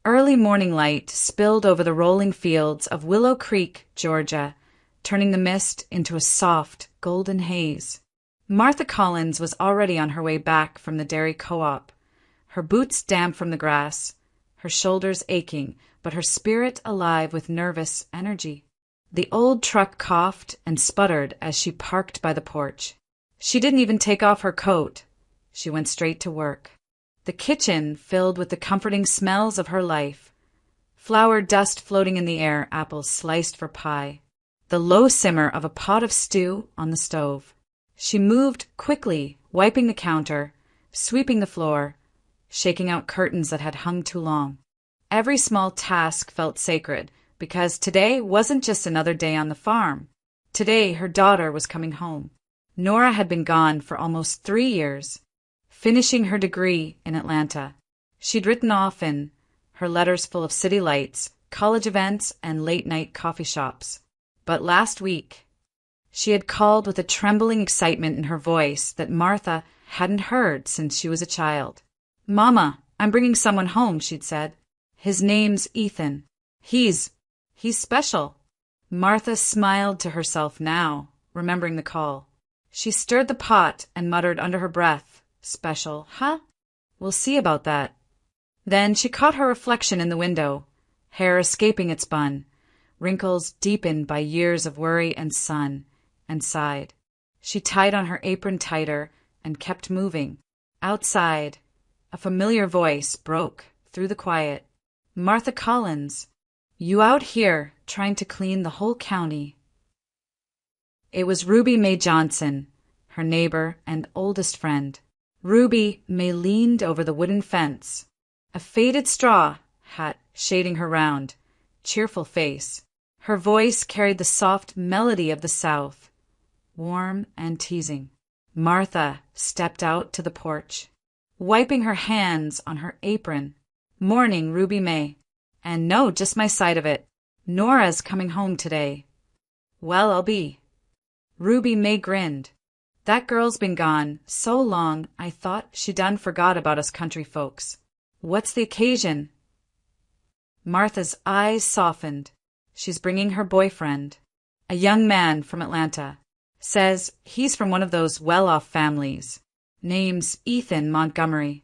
Early morning light spilled over the rolling fields of Willow Creek, Georgia, turning the mist into a soft, golden haze. Martha Collins was already on her way back from the dairy co-op, her boots damp from the grass, her shoulders aching, but her spirit alive with nervous energy. The old truck coughed and sputtered as she parked by the porch. She didn't even take off her coat. She went straight to work. The kitchen filled with the comforting smells of her life. Flour dust floating in the air, apples sliced for pie. The low simmer of a pot of stew on the stove. She moved quickly, wiping the counter, sweeping the floor, shaking out curtains that had hung too long. Every small task felt sacred, because today wasn't just another day on the farm. Today her daughter was coming home. Nora had been gone for almost 3 years, finishing her degree in Atlanta. She'd written often, her letters full of city lights, college events, and late-night coffee shops. But last week, she had called with a trembling excitement in her voice that Martha hadn't heard since she was a child. "Mama, I'm bringing someone home," she'd said. "His name's Ethan. He's special." Martha smiled to herself now, remembering the call. She stirred the pot and muttered under her breath, "Special, huh? We'll see about that." Then she caught her reflection in the window, hair escaping its bun, wrinkles deepened by years of worry and sun, and sighed. She tied on her apron tighter and kept moving. Outside, a familiar voice broke through the quiet. "Martha Collins, you out here trying to clean the whole county?" It was Ruby Mae Johnson, her neighbor and oldest friend. Ruby Mae leaned over the wooden fence, a faded straw hat shading her round, cheerful face. Her voice carried the soft melody of the South, warm and teasing. Martha stepped out to the porch, wiping her hands on her apron. "Morning, Ruby Mae. And no, just my side of it. Nora's coming home today." "Well, I'll be." Ruby Mae grinned. "That girl's been gone so long I thought she done forgot about us country folks. What's the occasion?" Martha's eyes softened. "She's bringing her boyfriend, a young man from Atlanta. Says he's from one of those well-off families. Name's Ethan Montgomery."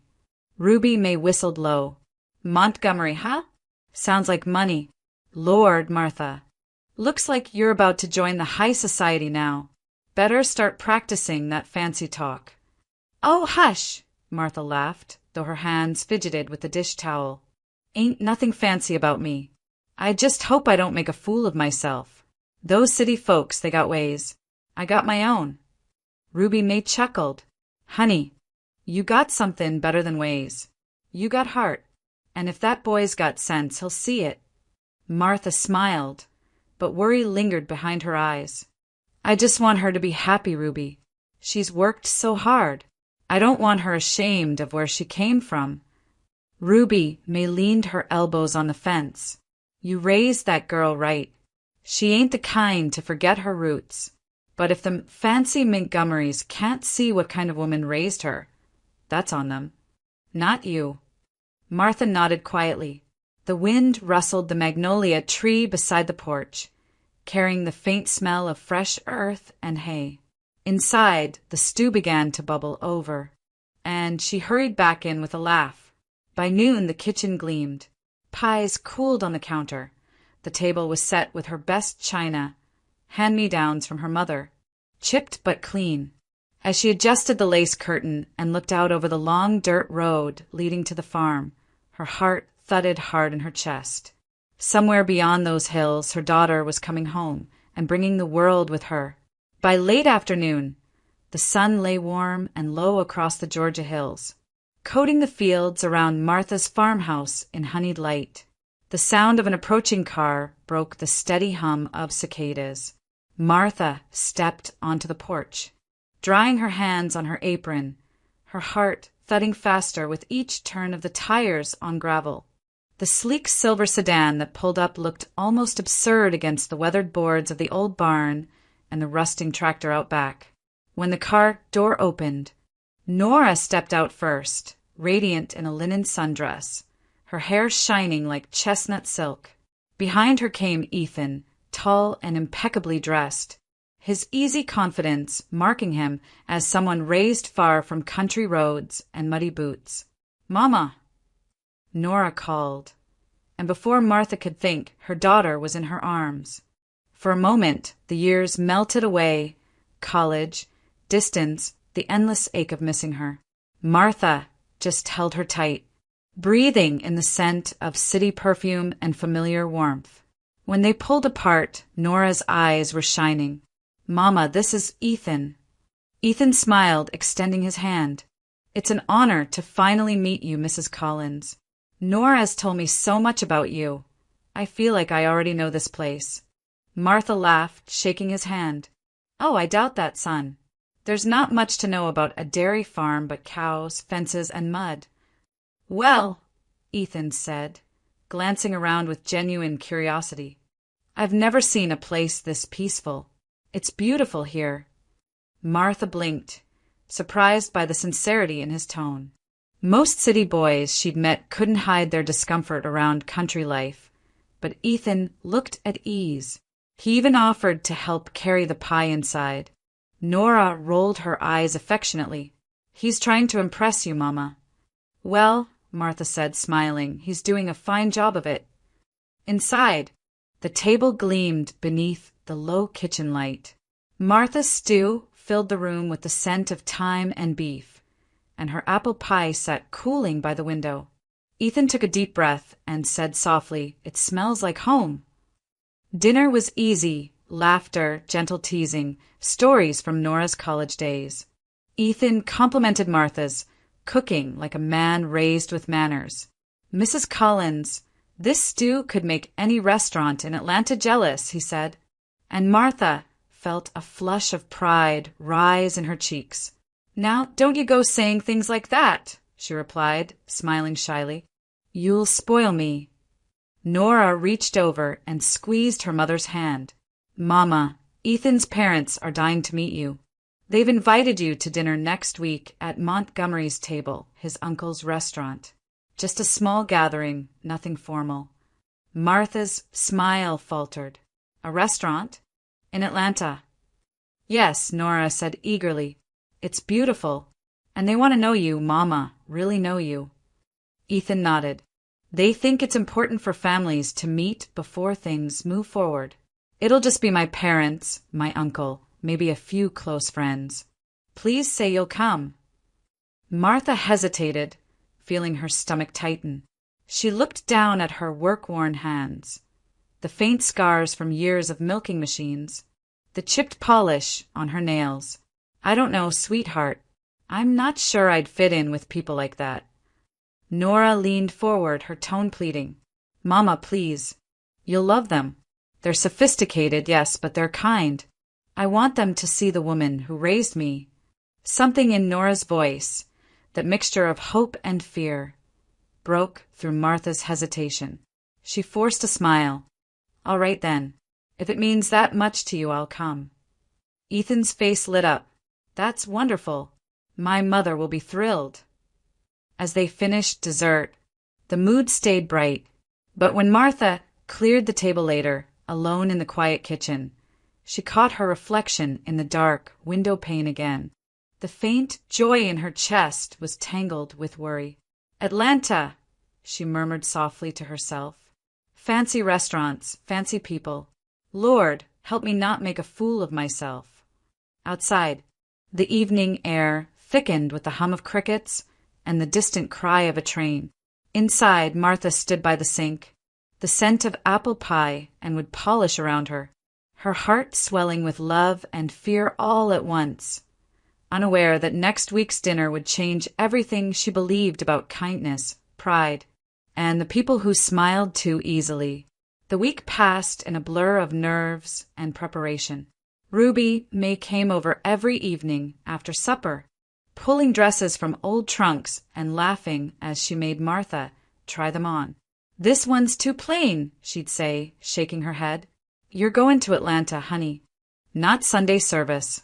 Ruby Mae whistled low. "Montgomery, huh? Sounds like money. Lord, Martha. Looks like you're about to join the high society now. Better start practicing that fancy talk." "Oh, hush!" Martha laughed, though her hands fidgeted with the dish towel. "Ain't nothing fancy about me. I just hope I don't make a fool of myself. Those city folks, they got ways. I got my own." Ruby Mae chuckled. "Honey, you got something better than ways. You got heart, and if that boy's got sense, he'll see it." Martha smiled, but worry lingered behind her eyes. "I just want her to be happy, Ruby. She's worked so hard. I don't want her ashamed of where she came from." Ruby Mae leaned her elbows on the fence. "You raised that girl right. She ain't the kind to forget her roots. But if the fancy Montgomerys can't see what kind of woman raised her, that's on them. Not you." Martha nodded quietly. The wind rustled the magnolia tree beside the porch, carrying the faint smell of fresh earth and hay. Inside, the stew began to bubble over, and she hurried back in with a laugh. By noon, the kitchen gleamed. Pies cooled on the counter. The table was set with her best china, hand-me-downs from her mother, chipped but clean. As she adjusted the lace curtain and looked out over the long dirt road leading to the farm, her heart thudded hard in her chest. Somewhere beyond those hills, her daughter was coming home and bringing the world with her. By late afternoon, the sun lay warm and low across the Georgia hills, coating the fields around Martha's farmhouse in honeyed light. The sound of an approaching car broke the steady hum of cicadas. Martha stepped onto the porch, drying her hands on her apron, her heart thudding faster with each turn of the tires on gravel. The sleek silver sedan that pulled up looked almost absurd against the weathered boards of the old barn and the rusting tractor out back. When the car door opened, Nora stepped out first, radiant in a linen sundress, her hair shining like chestnut silk. Behind her came Ethan, tall and impeccably dressed, his easy confidence marking him as someone raised far from country roads and muddy boots. "Mama!" Nora called, and before Martha could think, her daughter was in her arms. For a moment, the years melted away, college, distance, the endless ache of missing her. Martha just held her tight, breathing in the scent of city perfume and familiar warmth. When they pulled apart, Nora's eyes were shining. "Mama, this is Ethan." Ethan smiled, extending his hand. "It's an honor to finally meet you, Mrs. Collins. Nora has told me so much about you. I feel like I already know this place." Martha laughed, shaking his hand. "Oh, I doubt that, son. There's not much to know about a dairy farm but cows, fences, and mud." "Well," Ethan said, glancing around with genuine curiosity, "I've never seen a place this peaceful. It's beautiful here." Martha blinked, surprised by the sincerity in his tone. Most city boys she'd met couldn't hide their discomfort around country life, but Ethan looked at ease. He even offered to help carry the pie inside. Nora rolled her eyes affectionately. "He's trying to impress you, Mama." "Well," Martha said, smiling, "he's doing a fine job of it." Inside, the table gleamed beneath the low kitchen light. Martha's stew filled the room with the scent of thyme and beef, and her apple pie sat cooling by the window. Ethan took a deep breath and said softly, "It smells like home." Dinner was easy, laughter, gentle teasing, stories from Nora's college days. Ethan complimented Martha's cooking like a man raised with manners. "Mrs. Collins, this stew could make any restaurant in Atlanta jealous," he said. And Martha felt a flush of pride rise in her cheeks. "Now, don't you go saying things like that," she replied, smiling shyly. "You'll spoil me." Nora reached over and squeezed her mother's hand. "Mama, Ethan's parents are dying to meet you. They've invited you to dinner next week at Montgomery's table, his uncle's restaurant. Just a small gathering, nothing formal." Martha's smile faltered. "A restaurant? In Atlanta?" "Yes," Nora said eagerly. "It's beautiful, and they want to know you, Mama, really know you." Ethan nodded. "They think it's important for families to meet before things move forward. It'll just be my parents, my uncle, maybe a few close friends. Please say you'll come." Martha hesitated, feeling her stomach tighten. She looked down at her work-worn hands, the faint scars from years of milking machines, the chipped polish on her nails. "I don't know, sweetheart. I'm not sure I'd fit in with people like that." Nora leaned forward, her tone pleading. "Mama, please. You'll love them. They're sophisticated, yes, but they're kind. I want them to see the woman who raised me." Something in Nora's voice, that mixture of hope and fear, broke through Martha's hesitation. She forced a smile. "All right then. If it means that much to you, I'll come." Ethan's face lit up. "That's wonderful. My mother will be thrilled." As they finished dessert, the mood stayed bright. But when Martha cleared the table later, alone in the quiet kitchen, she caught her reflection in the dark window pane again. The faint joy in her chest was tangled with worry. "Atlanta," she murmured softly to herself. "Fancy restaurants, fancy people. Lord, help me not make a fool of myself." Outside, the evening air thickened with the hum of crickets and the distant cry of a train. Inside, Martha stood by the sink, the scent of apple pie and wood polish around her, her heart swelling with love and fear all at once, unaware that next week's dinner would change everything she believed about kindness, pride, and the people who smiled too easily. The week passed in a blur of nerves and preparation. Ruby May came over every evening after supper, pulling dresses from old trunks and laughing as she made Martha try them on. "This one's too plain," she'd say, shaking her head. "You're going to Atlanta, honey. Not Sunday service."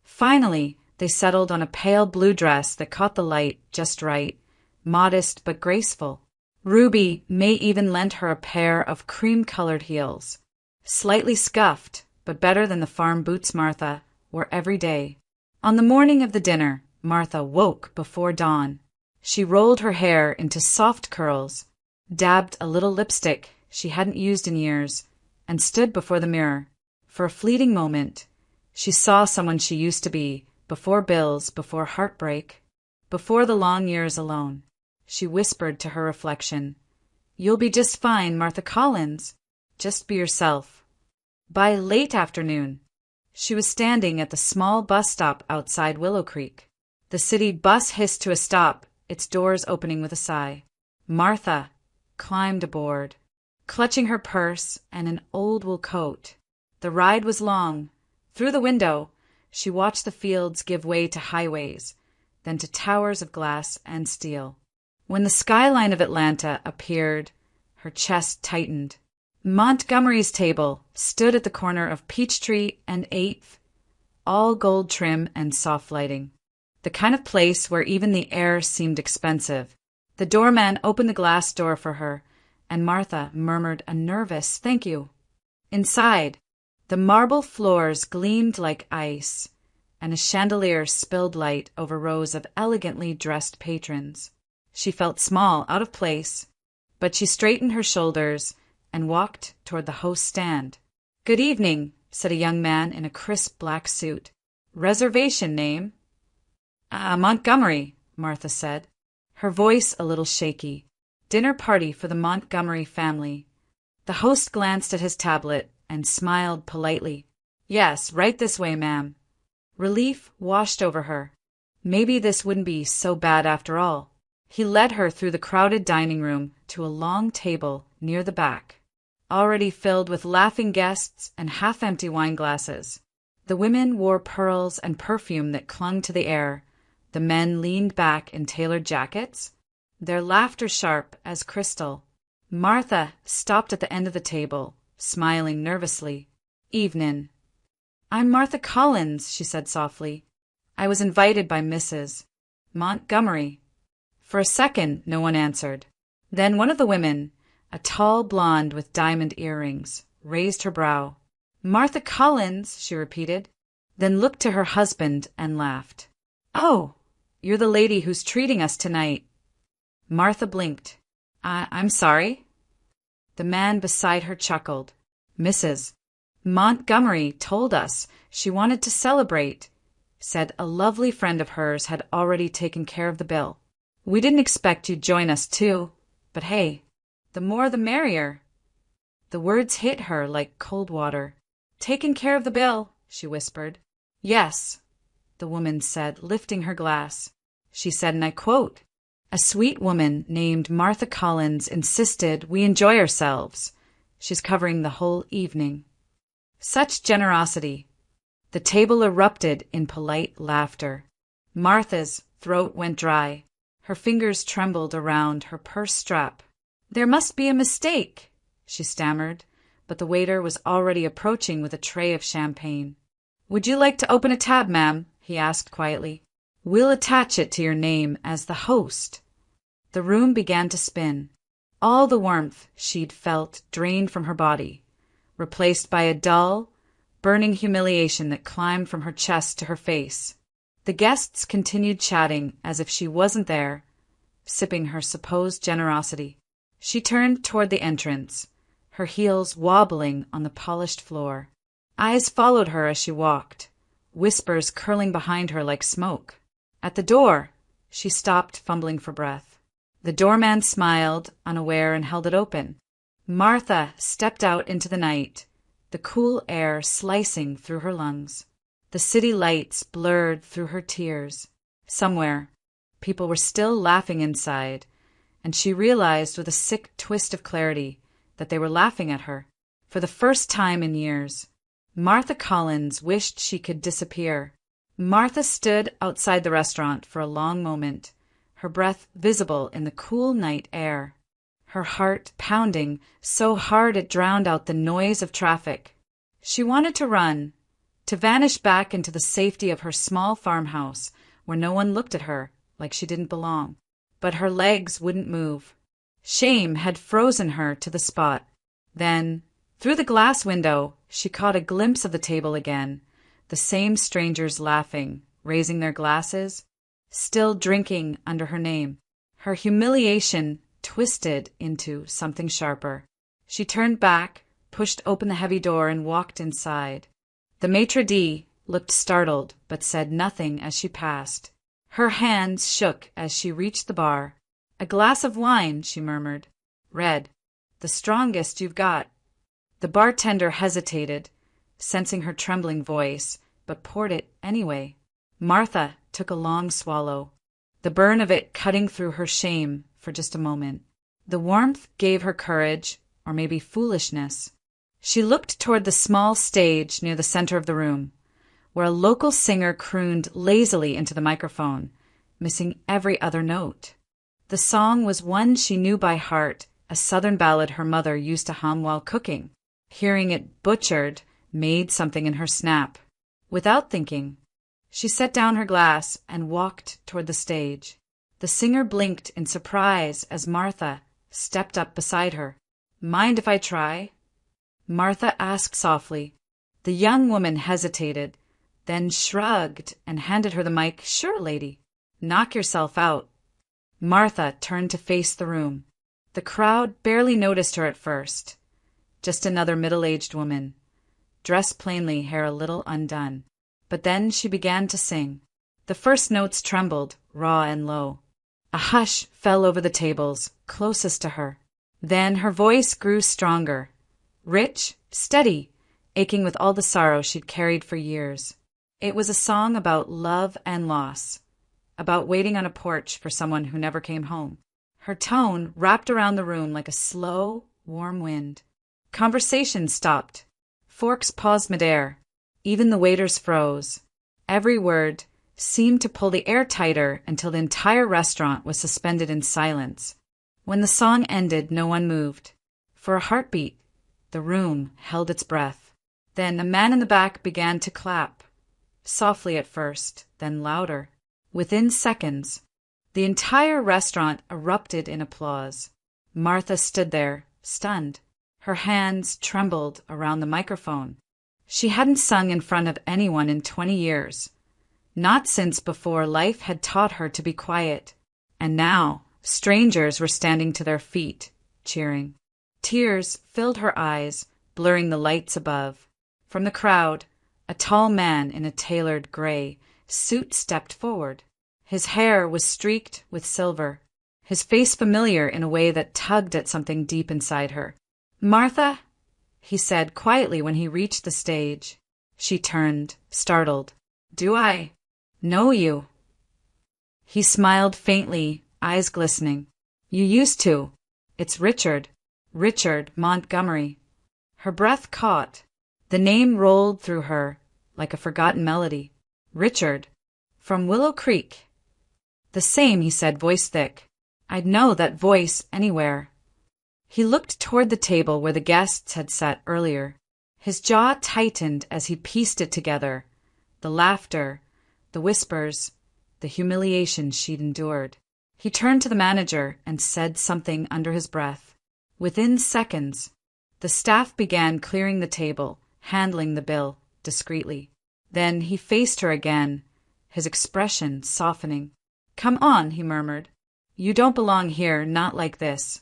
Finally, they settled on a pale blue dress that caught the light just right, modest but graceful. Ruby may even lent her a pair of cream-colored heels. Slightly scuffed, but better than the farm boots Martha wore every day. On the morning of the dinner, Martha woke before dawn. She rolled her hair into soft curls, dabbed a little lipstick she hadn't used in years, and stood before the mirror. For a fleeting moment, she saw someone she used to be, before bills, before heartbreak, before the long years alone. She whispered to her reflection, "You'll be just fine, Martha Collins. Just be yourself." By late afternoon, she was standing at the small bus stop outside Willow Creek. The city bus hissed to a stop, its doors opening with a sigh. Martha climbed aboard, clutching her purse and an old wool coat. The ride was long. Through the window, she watched the fields give way to highways, then to towers of glass and steel. When the skyline of Atlanta appeared, her chest tightened. Montgomery's table stood at the corner of Peachtree and 8th, all gold trim and soft lighting. The kind of place where even the air seemed expensive. The doorman opened the glass door for her, and Martha murmured a nervous "thank you." Inside, the marble floors gleamed like ice, and a chandelier spilled light over rows of elegantly dressed patrons. She felt small, out of place, but she straightened her shoulders and walked toward the host's stand. "Good evening," said a young man in a crisp black suit. "Reservation name?" Montgomery," Martha said, her voice a little shaky. "Dinner party for the Montgomery family." The host glanced at his tablet and smiled politely. "Yes, right this way, ma'am." Relief washed over her. Maybe this wouldn't be so bad after all. He led her through the crowded dining room to a long table near the back, already filled with laughing guests and half-empty wine glasses. The women wore pearls and perfume that clung to the air. The men leaned back in tailored jackets, their laughter sharp as crystal. Martha stopped at the end of the table, smiling nervously. "Evenin'." "I'm Martha Collins," she said softly. "I was invited by Mrs. Montgomery." For a second, no one answered. Then one of the women, a tall blonde with diamond earrings, raised her brow. "Martha Collins," she repeated, then looked to her husband and laughed. "Oh, you're the lady who's treating us tonight." Martha blinked. I'm sorry." The man beside her chuckled. "Mrs. Montgomery told us she wanted to celebrate. Said a lovely friend of hers had already taken care of the bill. We didn't expect you'd join us too, but hey, the more the merrier." The words hit her like cold water. "Taken care of the bill," she whispered. "Yes," the woman said, lifting her glass. She said, and I quote, "A sweet woman named Martha Collins insisted we enjoy ourselves. She's covering the whole evening." Such generosity. The table erupted in polite laughter. Martha's throat went dry. Her fingers trembled around her purse strap. "There must be a mistake," she stammered, but the waiter was already approaching with a tray of champagne. "Would you like to open a tab, ma'am?" he asked quietly. "We'll attach it to your name as the host." The room began to spin. All the warmth she'd felt drained from her body, replaced by a dull, burning humiliation that climbed from her chest to her face. The guests continued chatting as if she wasn't there, sipping her supposed generosity. She turned toward the entrance, her heels wobbling on the polished floor. Eyes followed her as she walked, whispers curling behind her like smoke. At the door, she stopped, fumbling for breath. The doorman smiled, unaware, and held it open. Martha stepped out into the night, the cool air slicing through her lungs. The city lights blurred through her tears. Somewhere, people were still laughing inside, and she realized with a sick twist of clarity that they were laughing at her. For the first time in years, Martha Collins wished she could disappear. Martha stood outside the restaurant for a long moment, her breath visible in the cool night air, her heart pounding so hard it drowned out the noise of traffic. She wanted to run, to vanish back into the safety of her small farmhouse where no one looked at her like she didn't belong. But her legs wouldn't move. Shame had frozen her to the spot. Then, through the glass window, she caught a glimpse of the table again, the same strangers laughing, raising their glasses, still drinking under her name. Her humiliation twisted into something sharper. She turned back, pushed open the heavy door, and walked inside. The maitre d' looked startled, but said nothing as she passed. Her hands shook as she reached the bar. "A glass of wine," she murmured. "Red. The strongest you've got." The bartender hesitated, sensing her trembling voice, but poured it anyway. Martha took a long swallow, the burn of it cutting through her shame for just a moment. The warmth gave her courage, or maybe foolishness. She looked toward the small stage near the center of the room, where a local singer crooned lazily into the microphone, missing every other note. The song was one she knew by heart, a southern ballad her mother used to hum while cooking. Hearing it butchered made something in her snap. Without thinking, she set down her glass and walked toward the stage. The singer blinked in surprise as Martha stepped up beside her. "Mind if I try?" Martha asked softly. The young woman hesitated, then shrugged and handed her the mic. "Sure, lady. Knock yourself out." Martha turned to face the room. The crowd barely noticed her at first. Just another middle-aged woman, dressed plainly, hair a little undone. But then she began to sing. The first notes trembled, raw and low. A hush fell over the tables, closest to her. Then her voice grew stronger, rich, steady, aching with all the sorrow she'd carried for years. It was a song about love and loss, about waiting on a porch for someone who never came home. Her tone wrapped around the room like a slow, warm wind. Conversation stopped. Forks paused midair. Even the waiters froze. Every word seemed to pull the air tighter until the entire restaurant was suspended in silence. When the song ended, no one moved. For a heartbeat, the room held its breath. Then a man in the back began to clap, softly at first, then louder. Within seconds, the entire restaurant erupted in applause. Martha stood there, stunned. Her hands trembled around the microphone. She hadn't sung in front of anyone in 20 years. Not since before life had taught her to be quiet. And now, strangers were standing to their feet, cheering. Tears filled her eyes, blurring the lights above. From the crowd, a tall man in a tailored gray suit stepped forward. His hair was streaked with silver, his face familiar in a way that tugged at something deep inside her. "Martha," he said quietly when he reached the stage. She turned, startled. "Do I know you?" He smiled faintly, eyes glistening. "You used to. It's Richard Montgomery." Her breath caught. The name rolled through her like a forgotten melody. "Richard, from Willow Creek." "The same," he said, voice thick. "I'd know that voice anywhere." He looked toward the table where the guests had sat earlier. His jaw tightened as he pieced it together. The laughter, the whispers, the humiliation she'd endured. He turned to the manager and said something under his breath. Within seconds, the staff began clearing the table, handling the bill discreetly. Then he faced her again, his expression softening. "Come on," he murmured. "You don't belong here, not like this."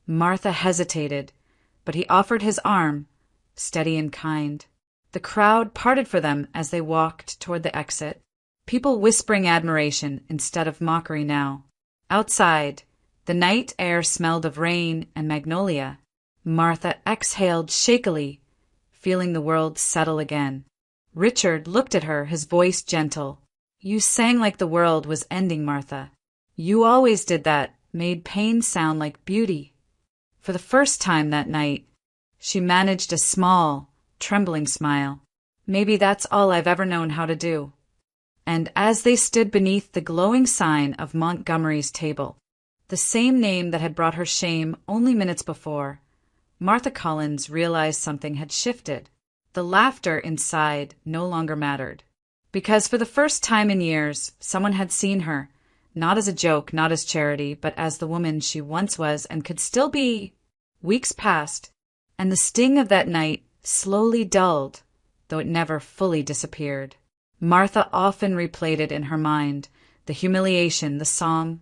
Martha hesitated, but he offered his arm, steady and kind. The crowd parted for them as they walked toward the exit, people whispering admiration instead of mockery now. Outside, the night air smelled of rain and magnolia. Martha exhaled shakily, feeling the world settle again. Richard looked at her, his voice gentle. "You sang like the world was ending, Martha. You always did that, made pain sound like beauty." For the first time that night, she managed a small, trembling smile. "Maybe that's all I've ever known how to do." And as they stood beneath the glowing sign of Montgomery's table, the same name that had brought her shame only minutes before, Martha Collins realized something had shifted. The laughter inside no longer mattered. Because for the first time in years, someone had seen her, Not as a joke, not as charity, but as the woman she once was and could still be. Weeks passed, and the sting of that night slowly dulled, though it never fully disappeared. Martha often replayed it in her mind, the humiliation, the song,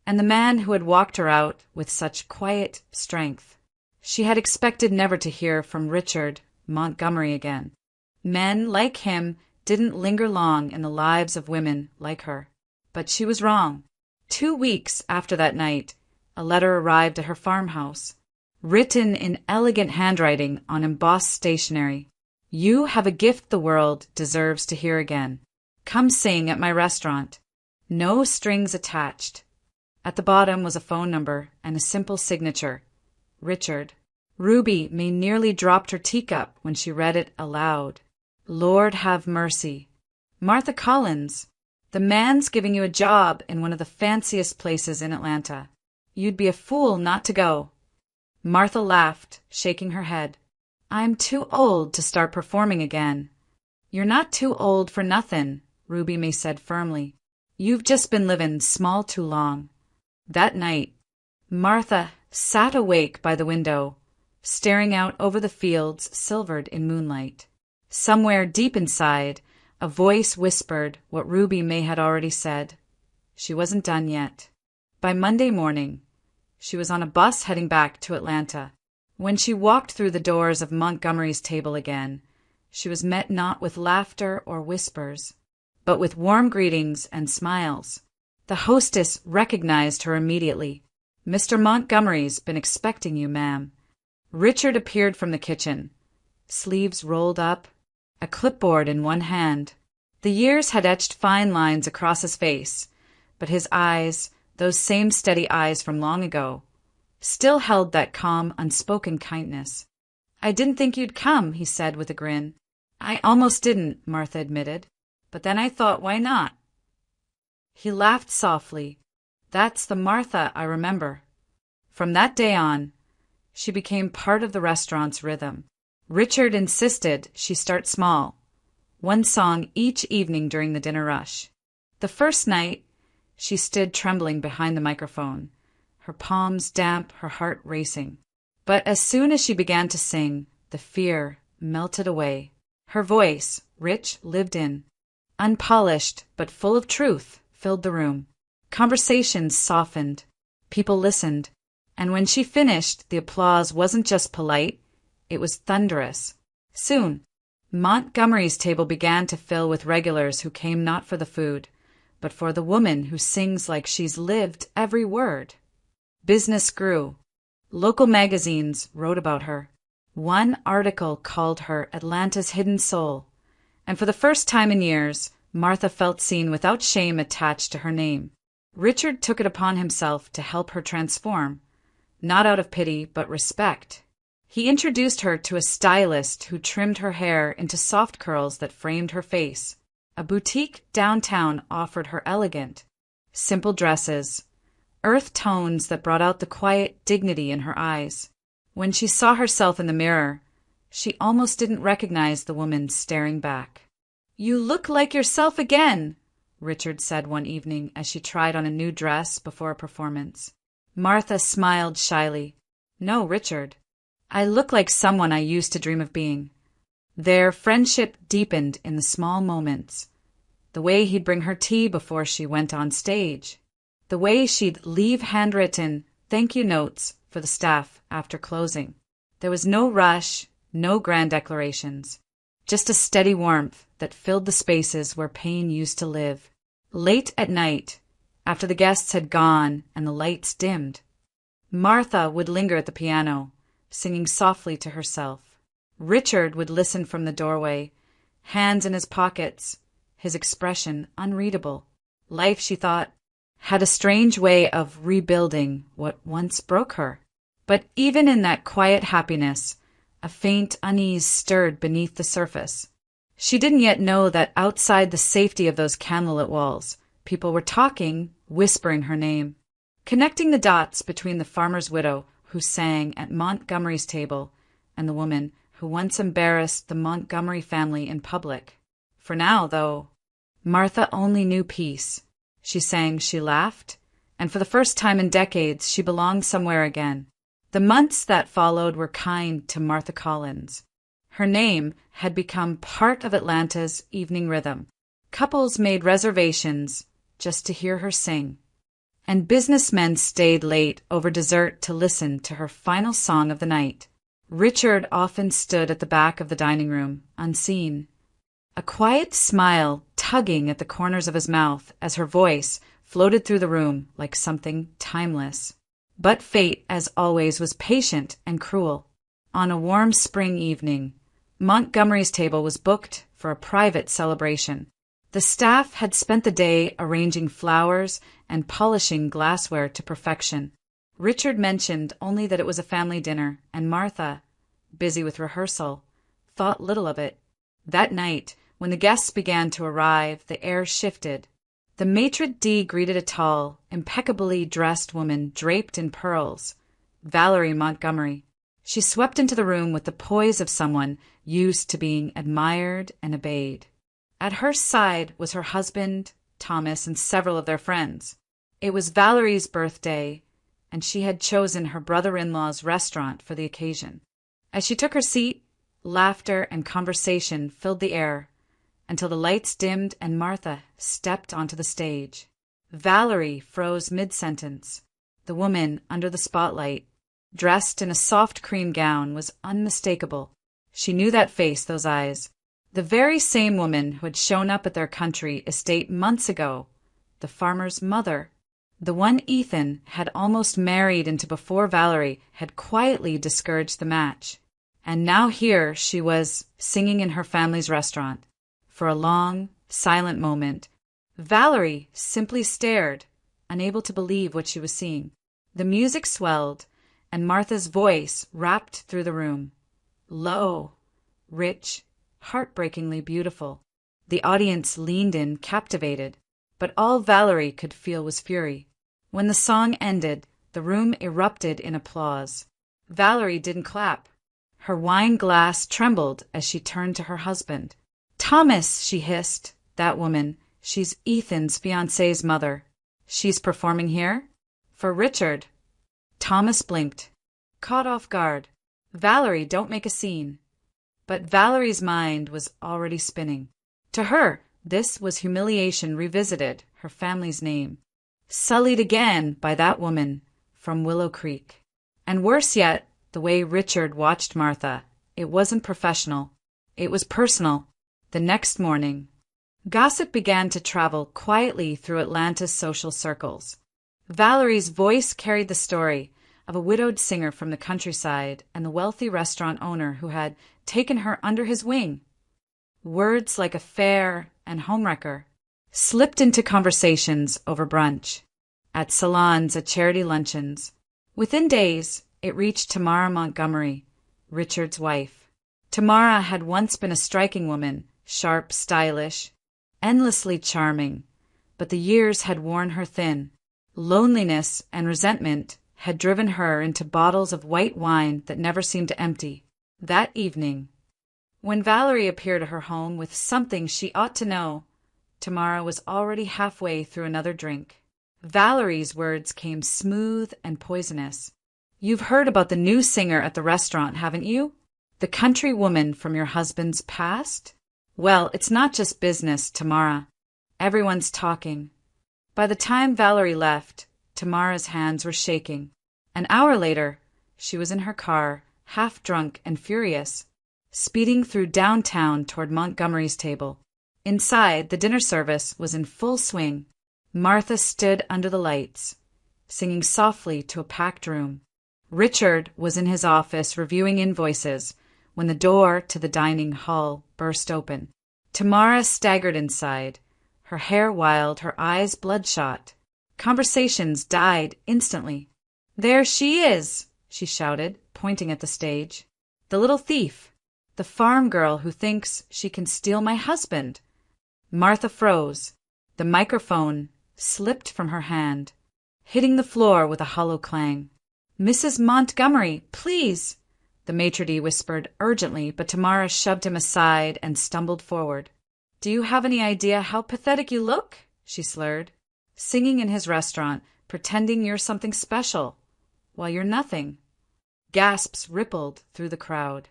and the man who had walked her out with such quiet strength. She had expected never to hear from Richard Montgomery again. Men like him didn't linger long in the lives of women like her. But she was wrong. 2 weeks after that night, a letter arrived at her farmhouse, written in elegant handwriting on embossed stationery. You have a gift the world deserves to hear again. Come sing at my restaurant. No strings attached. At the bottom was a phone number and a simple signature. Richard. Ruby nearly dropped her teacup when she read it aloud. Lord have mercy. Martha Collins. The man's giving you a job in one of the fanciest places in Atlanta. You'd be a fool not to go. Martha laughed, shaking her head. I'm too old to start performing again. You're not too old for nothing, Ruby May said firmly. You've just been living small too long. That night, Martha sat awake by the window, staring out over the fields silvered in moonlight. Somewhere deep inside, a voice whispered what Ruby May had already said. She wasn't done yet. By Monday morning, she was on a bus heading back to Atlanta. When she walked through the doors of Montgomery's table again, she was met not with laughter or whispers, but with warm greetings and smiles. The hostess recognized her immediately. Mr. Montgomery's been expecting you, ma'am. Richard appeared from the kitchen, sleeves rolled up, a clipboard in one hand. The years had etched fine lines across his face, but his eyes, those same steady eyes from long ago, still held that calm, unspoken kindness. I didn't think you'd come, he said with a grin. I almost didn't, Martha admitted, but then I thought, why not? He laughed softly. That's the Martha I remember. From that day on, she became part of the restaurant's rhythm. Richard insisted she start small, one song each evening during the dinner rush. The first night, she stood trembling behind the microphone, her palms damp, her heart racing. But as soon as she began to sing, the fear melted away. Her voice, rich, lived in, unpolished but full of truth, filled the room. Conversations softened, people listened, and when she finished, the applause wasn't just polite, it was thunderous. Soon, Montgomery's table began to fill with regulars who came not for the food, but for the woman who sings like she's lived every word. Business grew. Local magazines wrote about her. One article called her Atlanta's hidden soul, and for the first time in years, Martha felt seen without shame attached to her name. Richard took it upon himself to help her transform, not out of pity, but respect. He introduced her to a stylist who trimmed her hair into soft curls that framed her face. A boutique downtown offered her elegant, simple dresses, earth tones that brought out the quiet dignity in her eyes. When she saw herself in the mirror, she almost didn't recognize the woman staring back. You look like yourself again, Richard said one evening as she tried on a new dress before a performance. Martha smiled shyly. No, Richard. I look like someone I used to dream of being. Their friendship deepened in the small moments. The way he'd bring her tea before she went on stage. The way she'd leave handwritten thank you notes for the staff after closing. There was no rush, no grand declarations, just a steady warmth that filled the spaces where pain used to live. Late at night, after the guests had gone and the lights dimmed, Martha would linger at the piano, singing softly to herself. Richard would listen from the doorway, hands in his pockets, his expression unreadable. Life, she thought, had a strange way of rebuilding what once broke her. But even in that quiet happiness, a faint unease stirred beneath the surface. She didn't yet know that outside the safety of those candlelit walls, people were talking, whispering her name, connecting the dots between the farmer's widow who sang at Montgomery's table and the woman who once embarrassed the Montgomery family in public. For now, though, Martha only knew peace. She sang, she laughed, and for the first time in decades, she belonged somewhere again. The months that followed were kind to Martha Collins. Her name had become part of Atlanta's evening rhythm. Couples made reservations just to hear her sing, and businessmen stayed late over dessert to listen to her final song of the night. Richard often stood at the back of the dining room, unseen, a quiet smile tugging at the corners of his mouth as her voice floated through the room like something timeless. But fate, as always, was patient and cruel. On a warm spring evening, Montgomery's table was booked for a private celebration. The staff had spent the day arranging flowers and polishing glassware to perfection. Richard mentioned only that it was a family dinner, and Martha, busy with rehearsal, thought little of it. That night, when the guests began to arrive, the air shifted. The maitre d' greeted a tall, impeccably dressed woman draped in pearls, Valerie Montgomery. She swept into the room with the poise of someone used to being admired and obeyed. At her side was her husband, Thomas, and several of their friends. It was Valerie's birthday, and she had chosen her brother-in-law's restaurant for the occasion. As she took her seat, laughter and conversation filled the air until the lights dimmed and Martha stepped onto the stage. Valerie froze mid-sentence. The woman under the spotlight, dressed in a soft cream gown, was unmistakable. She knew that face, those eyes. The very same woman who had shown up at their country estate months ago, the farmer's mother, the one Ethan had almost married into before Valerie had quietly discouraged the match. And now here she was, singing in her family's restaurant. For a long, silent moment, Valerie simply stared, unable to believe what she was seeing. The music swelled, and Martha's voice rapped through the room. Low, rich, heartbreakingly beautiful. The audience leaned in, captivated, but all Valerie could feel was fury. When the song ended, the room erupted in applause. Valerie didn't clap. Her wine glass trembled as she turned to her husband. "Thomas," she hissed, "that woman, she's Ethan's fiancé's mother. She's performing here?" "For Richard." Thomas blinked, caught off guard. "Valerie, don't make a scene." But Valerie's mind was already spinning. To her, this was humiliation revisited, her family's name, sullied again by that woman from Willow Creek. And worse yet, the way Richard watched Martha. It wasn't professional. It was personal. The next morning, gossip began to travel quietly through Atlanta's social circles. Valerie's voice carried the story of a widowed singer from the countryside and the wealthy restaurant owner who had taken her under his wing. Words like affair and homewrecker slipped into conversations over brunch, at salons, at charity luncheons. Within days, it reached Tamara Montgomery, Richard's wife. Tamara had once been a striking woman, sharp, stylish, endlessly charming, but the years had worn her thin. Loneliness and resentment had driven her into bottles of white wine that never seemed to empty. That evening, when Valerie appeared at her home with something she ought to know, Tamara was already halfway through another drink. Valerie's words came smooth and poisonous. "You've heard about the new singer at the restaurant, haven't you? The country woman from your husband's past? Well, it's not just business, Tamara. Everyone's talking." By the time Valerie left, Tamara's hands were shaking. An hour later, she was in her car, half drunk and furious, speeding through downtown toward Montgomery's table. Inside, the dinner service was in full swing. Martha stood under the lights, singing softly to a packed room. Richard was in his office reviewing invoices when the door to the dining hall burst open. Tamara staggered inside, her hair wild, her eyes bloodshot. Conversations died instantly. "There she is," she shouted, pointing at the stage. "The little thief, the farm girl who thinks she can steal my husband." Martha froze. The microphone slipped from her hand, hitting the floor with a hollow clang. "Mrs. Montgomery, please," the maitre d' whispered urgently, but Tamara shoved him aside and stumbled forward. "Do you have any idea how pathetic you look?" she slurred. Singing in his restaurant, pretending you're something special, while you're nothing. Gasps rippled through the crowd.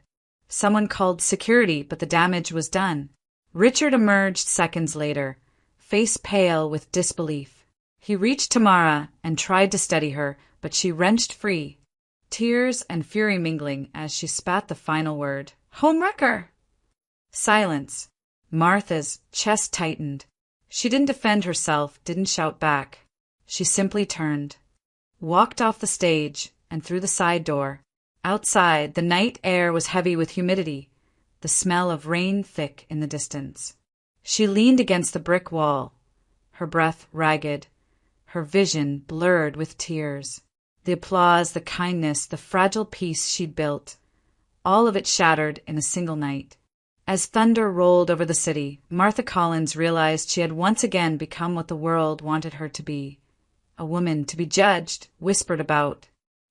Someone called security, but the damage was done. Richard emerged seconds later, face pale with disbelief. He reached Tamara and tried to steady her, but she wrenched free, tears and fury mingling as she spat the final word. "Homewrecker!" Silence. Martha's chest tightened. She didn't defend herself, didn't shout back. She simply turned, walked off the stage, and through the side door. Outside, the night air was heavy with humidity, the smell of rain thick in the distance. She leaned against the brick wall, her breath ragged, her vision blurred with tears. The applause, the kindness, the fragile peace she'd built, all of it shattered in a single night. As thunder rolled over the city, Martha Collins realized she had once again become what the world wanted her to be. A woman to be judged, whispered about,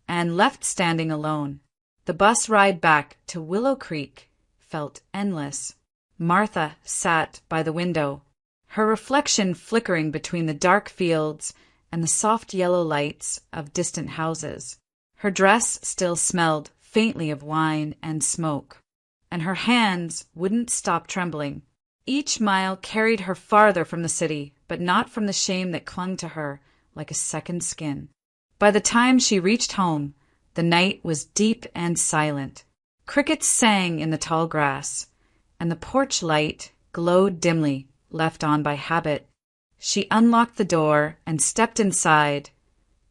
and left standing alone. The bus ride back to Willow Creek felt endless. Martha sat by the window, her reflection flickering between the dark fields and the soft yellow lights of distant houses. Her dress still smelled faintly of wine and smoke, and her hands wouldn't stop trembling. Each mile carried her farther from the city, but not from the shame that clung to her like a second skin. By the time she reached home, the night was deep and silent. Crickets sang in the tall grass, and the porch light glowed dimly, left on by habit. She unlocked the door and stepped inside,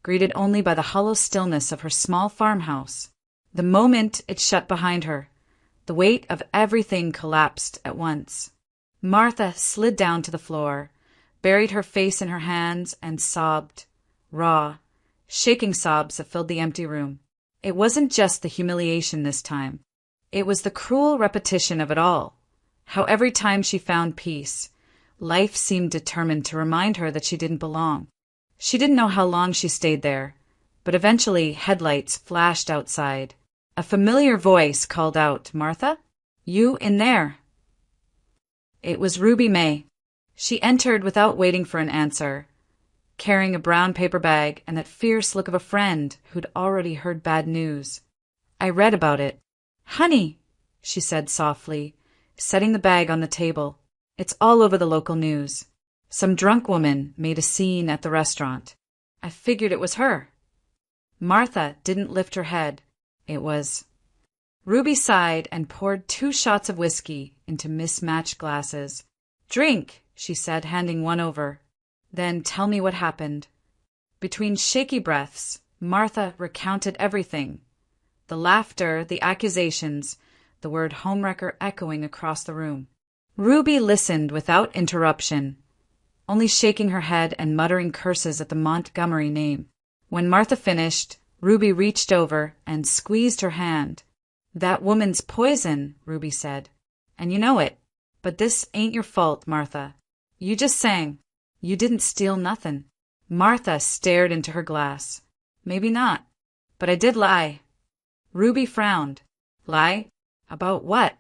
greeted only by the hollow stillness of her small farmhouse. The moment it shut behind her, the weight of everything collapsed at once. Martha slid down to the floor, buried her face in her hands, and sobbed, raw, shaking sobs that filled the empty room. It wasn't just the humiliation this time. It was the cruel repetition of it all. How every time she found peace, life seemed determined to remind her that she didn't belong. She didn't know how long she stayed there, but eventually headlights flashed outside. A familiar voice called out, "Martha? You in there?" It was Ruby May. She entered without waiting for an answer, carrying a brown paper bag and that fierce look of a friend who'd already heard bad news. "I read about it." "Honey," she said softly, setting the bag on the table. "It's all over the local news. Some drunk woman made a scene at the restaurant. I figured it was her." Martha didn't lift her head. It was. Ruby sighed and poured 2 shots of whiskey into mismatched glasses. "Drink," she said, handing one over. "Then tell me what happened." Between shaky breaths, Martha recounted everything. The laughter, the accusations, the word homewrecker echoing across the room. Ruby listened without interruption, only shaking her head and muttering curses at the Montgomery name. When Martha finished, Ruby reached over and squeezed her hand. "That woman's poison," Ruby said. "And you know it. But this ain't your fault, Martha. You just sang. You didn't steal nothin'." Martha stared into her glass. "Maybe not. But I did lie." Ruby frowned. "Lie? About what?"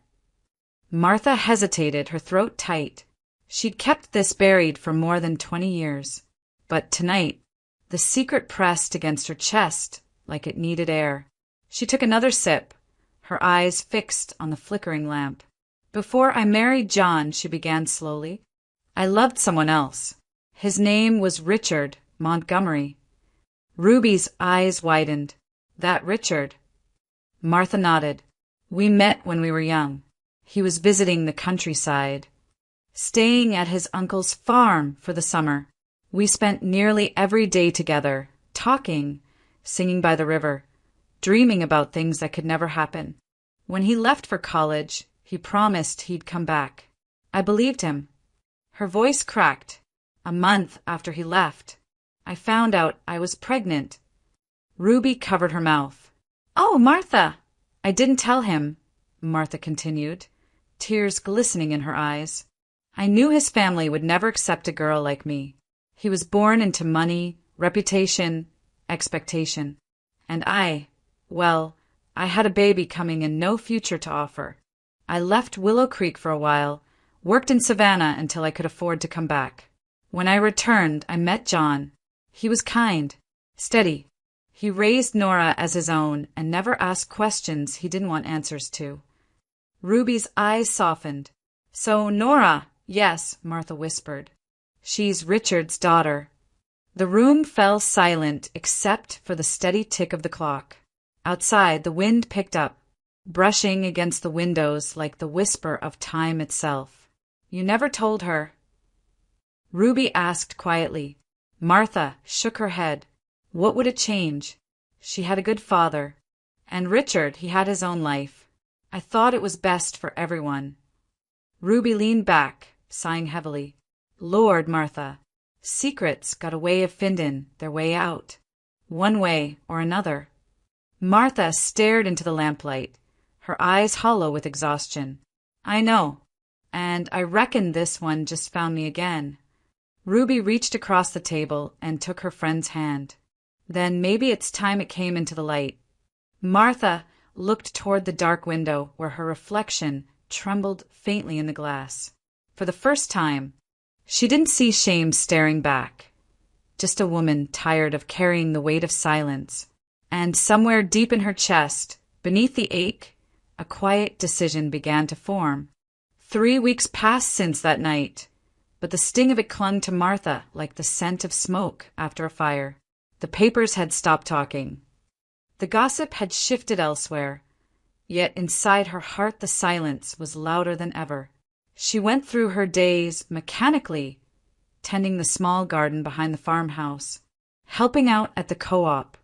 Martha hesitated, her throat tight. She'd kept this buried for more than 20 years. But tonight, the secret pressed against her chest like it needed air. She took another sip, her eyes fixed on the flickering lamp. "Before I married John," she began slowly, "I loved someone else. His name was Richard Montgomery." Ruby's eyes widened. "That Richard?" Martha nodded. "We met when we were young. He was visiting the countryside, staying at his uncle's farm for the summer. We spent nearly every day together, talking, singing by the river, dreaming about things that could never happen. When he left for college, he promised he'd come back. I believed him." Her voice cracked. "A month after he left, I found out I was pregnant." Ruby covered her mouth. "Oh, Martha!" "I didn't tell him," Martha continued, tears glistening in her eyes. "I knew his family would never accept a girl like me. He was born into money, reputation, expectation. And I had a baby coming and no future to offer. I left Willow Creek for a while, worked in Savannah until I could afford to come back. When I returned, I met John. He was kind, steady. He raised Nora as his own and never asked questions he didn't want answers to. Ruby's eyes softened. So, Nora, yes, Martha whispered. She's Richard's daughter. The room fell silent except for the steady tick of the clock. Outside, the wind picked up, brushing against the windows like the whisper of time itself. You never told her? Ruby asked quietly. Martha shook her head. What would it change? She had a good father. And Richard, he had his own life. I thought it was best for everyone. Ruby leaned back, sighing heavily. Lord, Martha, secrets got a way of findin' their way out. One way or another. Martha stared into the lamplight, her eyes hollow with exhaustion. I know. And I reckon this one just found me again. Ruby reached across the table and took her friend's hand. Then maybe it's time it came into the light. Martha looked toward the dark window where her reflection trembled faintly in the glass. For the first time, she didn't see shame staring back. Just a woman tired of carrying the weight of silence. And somewhere deep in her chest, beneath the ache, a quiet decision began to form. 3 weeks passed since that night, but the sting of it clung to Martha like the scent of smoke after a fire. The papers had stopped talking. The gossip had shifted elsewhere, yet inside her heart the silence was louder than ever. She went through her days mechanically, tending the small garden behind the farmhouse, helping out at the co-op,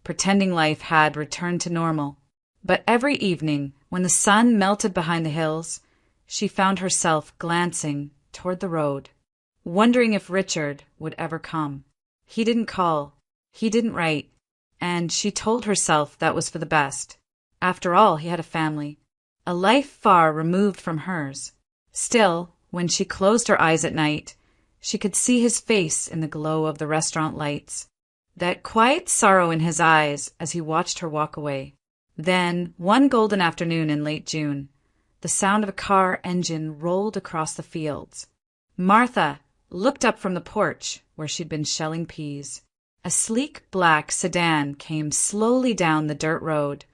pretending life had returned to normal. But every evening, when the sun melted behind the hills, she found herself glancing toward the road, wondering if Richard would ever come. He didn't call, he didn't write, and she told herself that was for the best. After all, he had a family, a life far removed from hers. Still, when she closed her eyes at night, she could see his face in the glow of the restaurant lights, that quiet sorrow in his eyes as he watched her walk away. Then, one golden afternoon in late June, the sound of a car engine rolled across the fields. Martha looked up from the porch where she'd been shelling peas. A sleek black sedan came slowly down the dirt road,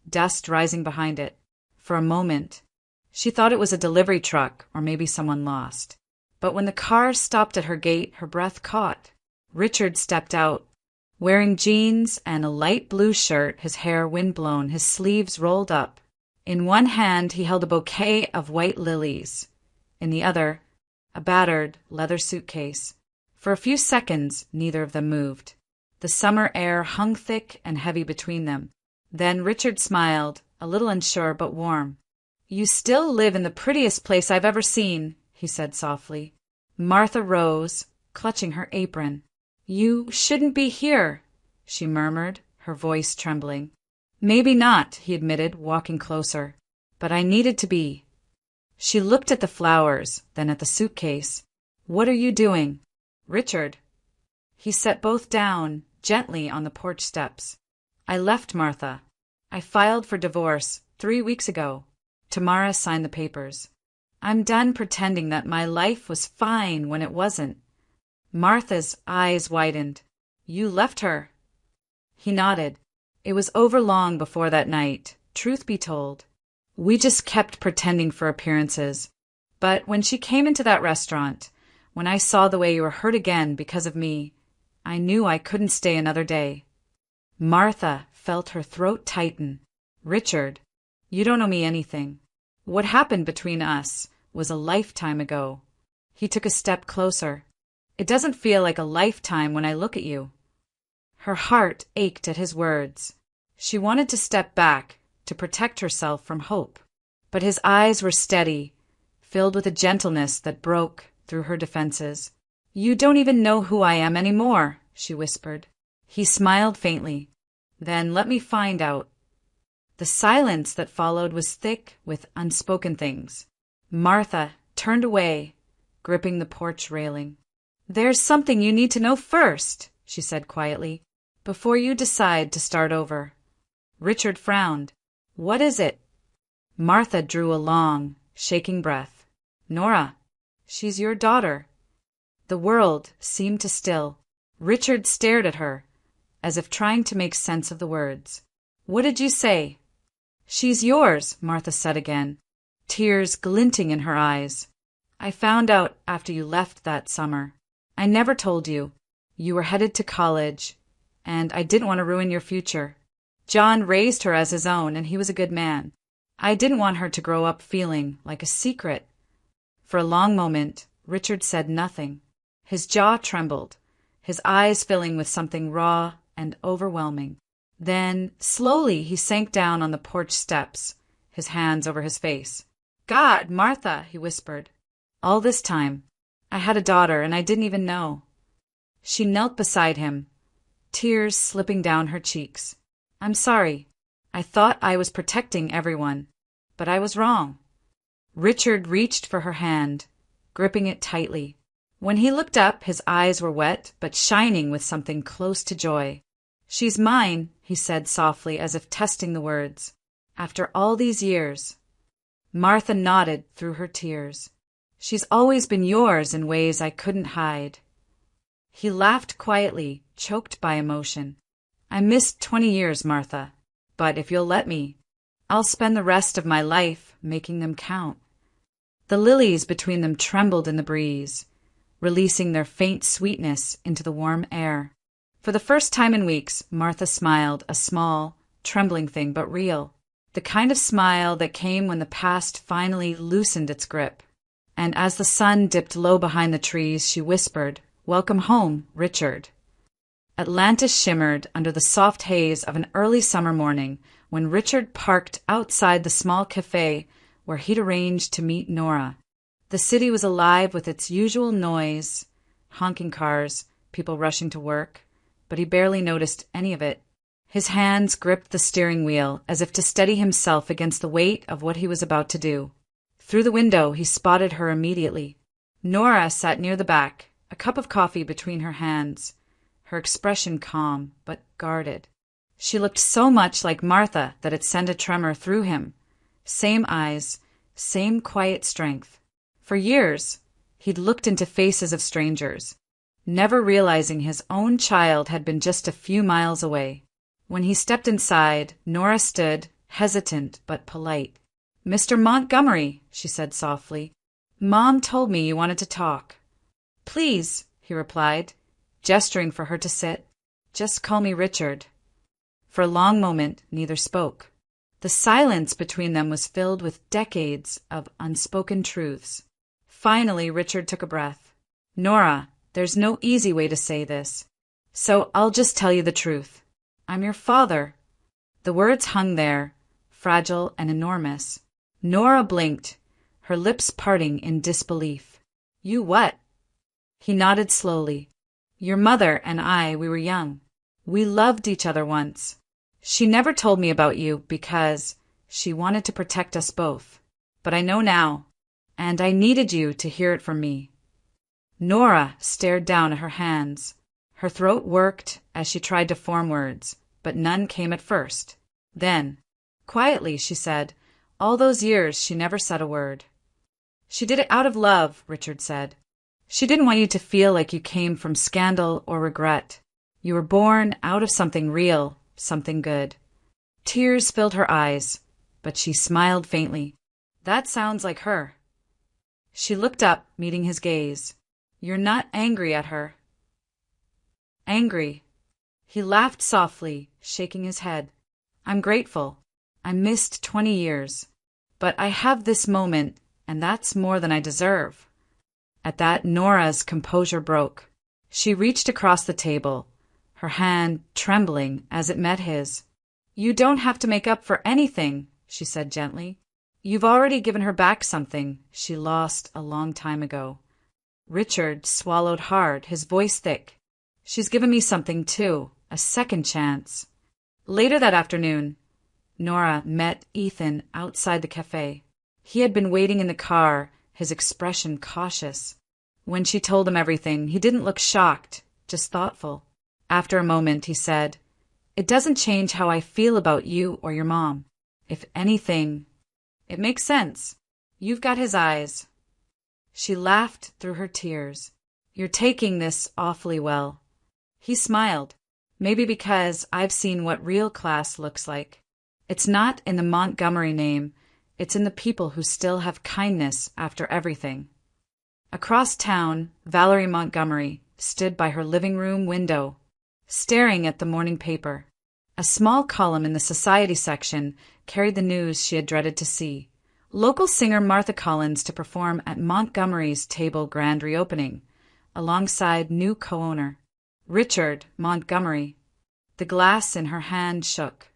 dust rising behind it. For a moment, she thought it was a delivery truck or maybe someone lost. But when the car stopped at her gate, her breath caught. Richard stepped out, wearing jeans and a light blue shirt, his hair windblown, his sleeves rolled up. In one hand, he held a bouquet of white lilies. In the other, a battered leather suitcase. For a few seconds, neither of them moved. The summer air hung thick and heavy between them. Then Richard smiled, a little unsure but warm. You still live in the prettiest place I've ever seen, he said softly. Martha rose, clutching her apron. You shouldn't be here, she murmured, her voice trembling. Maybe not, he admitted, walking closer. But I needed to be. She looked at the flowers, then at the suitcase. What are you doing? Richard. He set both down, gently on the porch steps. I left Martha. I filed for divorce 3 weeks ago. Tamara signed the papers. I'm done pretending that my life was fine when it wasn't. Martha's eyes widened. You left her. He nodded. It was over long before that night, truth be told. We just kept pretending for appearances. But when she came into that restaurant, when I saw the way you were hurt again because of me, I knew I couldn't stay another day. Martha felt her throat tighten. Richard, you don't owe me anything. What happened between us was a lifetime ago. He took a step closer. It doesn't feel like a lifetime when I look at you. Her heart ached at his words. She wanted to step back, to protect herself from hope. But his eyes were steady, filled with a gentleness that broke through her defenses. You don't even know who I am anymore, she whispered. He smiled faintly. Then let me find out. The silence that followed was thick with unspoken things. Martha turned away, gripping the porch railing. There's something you need to know first, she said quietly, before you decide to start over. Richard frowned. What is it? Martha drew a long, shaking breath. Nora, she's your daughter. The world seemed to still. Richard stared at her, as if trying to make sense of the words. "What did you say?" "She's yours," Martha said again, tears glinting in her eyes. "I found out after you left that summer. I never told you. You were headed to college, and I didn't want to ruin your future. John raised her as his own, and he was a good man. I didn't want her to grow up feeling like a secret." For a long moment, Richard said nothing. His jaw trembled, his eyes filling with something raw and overwhelming. Then, slowly, he sank down on the porch steps, his hands over his face. "God, Martha," he whispered. "All this time, I had a daughter, and I didn't even know." She knelt beside him, tears slipping down her cheeks. "I'm sorry. I thought I was protecting everyone, but I was wrong." Richard reached for her hand, gripping it tightly. When he looked up, his eyes were wet, but shining with something close to joy. "She's mine," he said softly, as if testing the words. "After all these years." Martha nodded through her tears. "She's always been yours in ways I couldn't hide." He laughed quietly, choked by emotion. "I missed 20 years, Martha, but if you'll let me, I'll spend the rest of my life making them count." The lilies between them trembled in the breeze, releasing their faint sweetness into the warm air. For the first time in weeks, Martha smiled, a small, trembling thing, but real. The kind of smile that came when the past finally loosened its grip. And as the sun dipped low behind the trees, she whispered, "Welcome home, Richard." Atlantis shimmered under the soft haze of an early summer morning when Richard parked outside the small cafe where he'd arranged to meet Nora. The city was alive with its usual noise, honking cars, people rushing to work, but he barely noticed any of it. His hands gripped the steering wheel as if to steady himself against the weight of what he was about to do. Through the window, he spotted her immediately. Nora sat near the back, a cup of coffee between her hands, her expression calm but guarded. She looked so much like Martha that it sent a tremor through him. Same eyes, same quiet strength. For years, he'd looked into faces of strangers, never realizing his own child had been just a few miles away. When he stepped inside, Nora stood, hesitant but polite. "Mr. Montgomery," she said softly, "Mom told me you wanted to talk." "Please," he replied, gesturing for her to sit. "Just call me Richard." For a long moment, neither spoke. The silence between them was filled with decades of unspoken truths. Finally, Richard took a breath. "Nora, there's no easy way to say this, so I'll just tell you the truth. I'm your father." The words hung there, fragile and enormous. Nora blinked, her lips parting in disbelief. "You what?" He nodded slowly. "Your mother and I, we were young. We loved each other once. She never told me about you because she wanted to protect us both. But I know now, and I needed you to hear it from me." Nora stared down at her hands. Her throat worked as she tried to form words, but none came at first. Then, quietly, she said, "All those years she never said a word." "She did it out of love," Richard said. "She didn't want you to feel like you came from scandal or regret. You were born out of something real, something good." Tears filled her eyes, but she smiled faintly. "That sounds like her." She looked up, meeting his gaze. "You're not angry at her?" "Angry." He laughed softly, shaking his head. "I'm grateful. I missed 20 years. But I have this moment, and that's more than I deserve." At that, Nora's composure broke. She reached across the table, her hand trembling as it met his. "You don't have to make up for anything," she said gently. "You've already given her back something she lost a long time ago." Richard swallowed hard, his voice thick. "She's given me something, too, a second chance." Later that afternoon, Nora met Ethan outside the cafe. He had been waiting in the car, his expression cautious. When she told him everything, he didn't look shocked, just thoughtful. After a moment, he said, "It doesn't change how I feel about you or your mom. If anything, it makes sense. You've got his eyes." She laughed through her tears. You're taking this awfully well. He smiled. Maybe because I've seen what real class looks like. It's not in the Montgomery name, it's in the people who still have kindness after everything. Across town, Valerie Montgomery stood by her living room window, staring at the morning paper. A small column in the society section carried the news she had dreaded to see. Local singer Martha Collins to perform at Montgomery's Table grand reopening, alongside new co-owner, Richard Montgomery. The glass in her hand shook.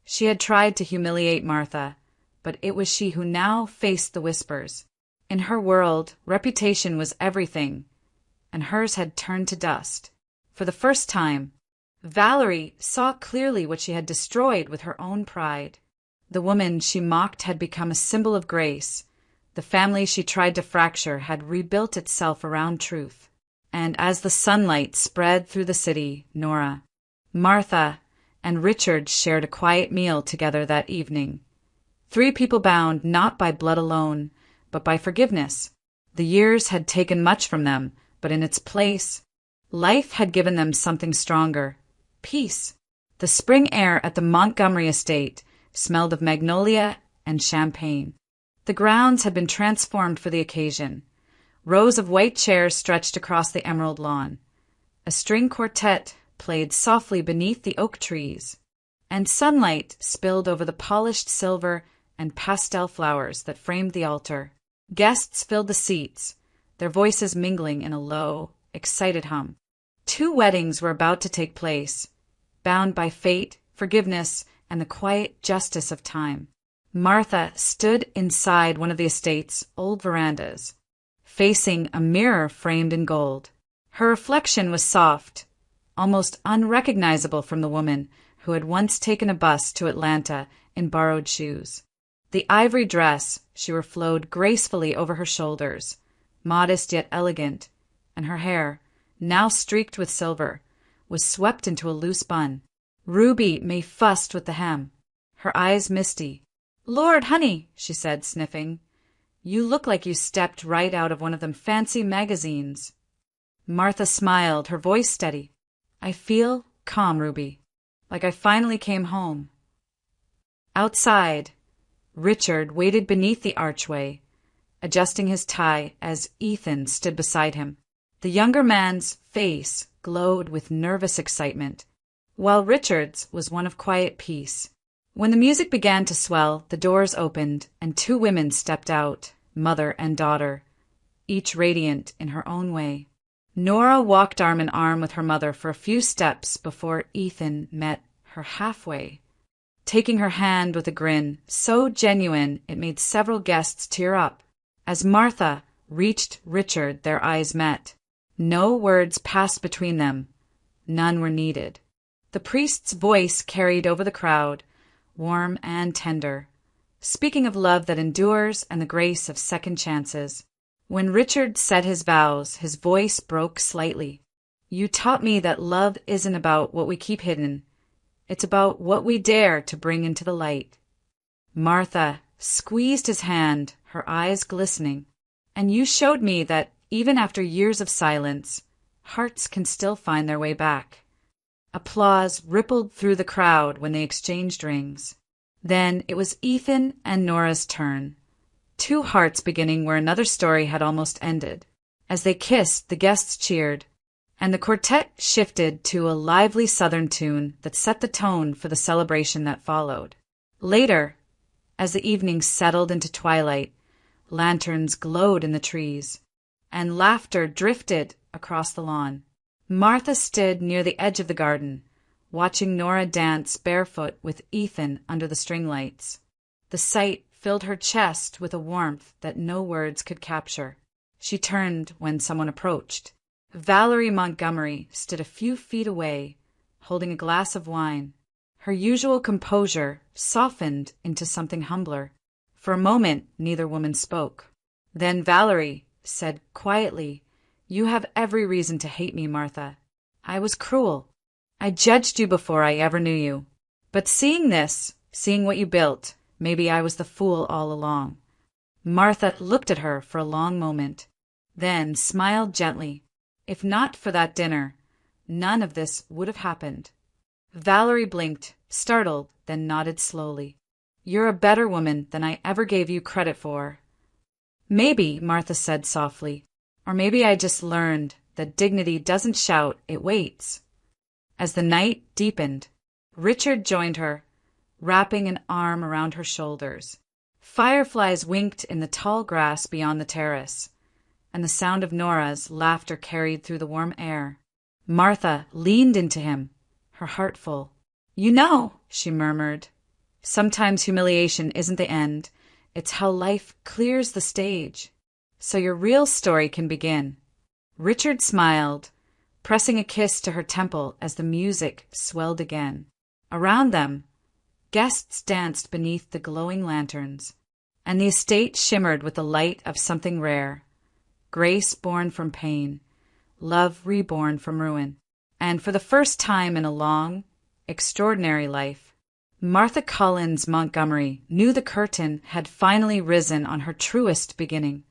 She had tried to humiliate Martha, but it was she who now faced the whispers. In her world, reputation was everything, and hers had turned to dust. For the first time, Valerie saw clearly what she had destroyed with her own pride. The woman she mocked had become a symbol of grace. The family she tried to fracture had rebuilt itself around truth. And as the sunlight spread through the city, Nora, Martha, and Richard shared a quiet meal together that evening. 3 people bound not by blood alone, but by forgiveness. The years had taken much from them, but in its place, life had given them something stronger: peace. The spring air at the Montgomery estate smelled of magnolia and champagne. The grounds had been transformed for the occasion. Rows of white chairs stretched across the emerald lawn. A string quartet played softly beneath the oak trees, and sunlight spilled over the polished silver and pastel flowers that framed the altar. Guests filled the seats, their voices mingling in a low, excited hum. 2 weddings were about to take place, bound by fate, forgiveness, and the quiet justice of time. Martha stood inside one of the estate's old verandas, facing a mirror framed in gold. Her reflection was soft, almost unrecognizable from the woman who had once taken a bus to Atlanta in borrowed shoes. The ivory dress she wore flowed gracefully over her shoulders, modest yet elegant, and her hair, now streaked with silver, was swept into a loose bun. Ruby May fussed with the hem, her eyes misty. "Lord, honey," she said, sniffing, "you look like you stepped right out of one of them fancy magazines." Martha smiled, her voice steady. "I feel calm, Ruby, like I finally came home." Outside, Richard waited beneath the archway, adjusting his tie as Ethan stood beside him. The younger man's face glowed with nervous excitement, while Richard's was one of quiet peace. When the music began to swell, the doors opened, and 2 women stepped out, mother and daughter, each radiant in her own way. Nora walked arm in arm with her mother for a few steps before Ethan met her halfway, taking her hand with a grin so genuine it made several guests tear up. As Martha reached Richard, their eyes met. No words passed between them. None were needed. The priest's voice carried over the crowd, warm and tender, speaking of love that endures and the grace of second chances. When Richard said his vows, his voice broke slightly. "You taught me that love isn't about what we keep hidden. It's about what we dare to bring into the light." Martha squeezed his hand, her eyes glistening. "And you showed me that even after years of silence, hearts can still find their way back." Applause rippled through the crowd when they exchanged rings. Then it was Ethan and Nora's turn. 2 hearts beginning where another story had almost ended. As they kissed, the guests cheered, and the quartet shifted to a lively Southern tune that set the tone for the celebration that followed. Later, as the evening settled into twilight, lanterns glowed in the trees, and laughter drifted across the lawn. Martha stood near the edge of the garden, watching Nora dance barefoot with Ethan under the string lights. The sight filled her chest with a warmth that no words could capture. She turned when someone approached. Valerie Montgomery stood a few feet away, holding a glass of wine. Her usual composure softened into something humbler. For a moment, neither woman spoke. Then Valerie said quietly, "You have every reason to hate me, Martha. I was cruel. I judged you before I ever knew you. But seeing this, seeing what you built, maybe I was the fool all along." Martha looked at her for a long moment, then smiled gently. If not for that dinner, none of this would have happened. Valerie blinked, startled, then nodded slowly. You're a better woman than I ever gave you credit for. Maybe, Martha said softly, or maybe I just learned that dignity doesn't shout, it waits. As the night deepened, Richard joined her, wrapping an arm around her shoulders. Fireflies winked in the tall grass beyond the terrace, and the sound of Nora's laughter carried through the warm air. Martha leaned into him, her heart full. You know, she murmured, sometimes humiliation isn't the end, it's how life clears the stage. So your real story can begin. Richard smiled, pressing a kiss to her temple as the music swelled again. Around them, guests danced beneath the glowing lanterns, and the estate shimmered with the light of something rare. Grace born from pain, love reborn from ruin. And for the first time in a long, extraordinary life, Martha Collins Montgomery knew the curtain had finally risen on her truest beginning.